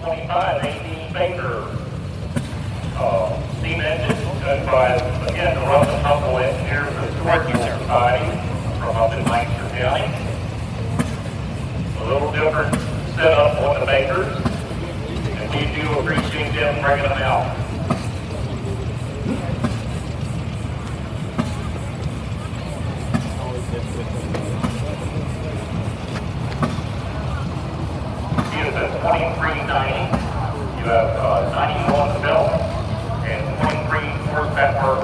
25 18 Baker. Steam engine done by, again, the Run the Tumble engineers of the Historical Society from up in Lancaster County. A little different setup on the Bakers, and we do appreciate them bringing them out. Unit at 2390. You have 90 on the belt and 23 horsepower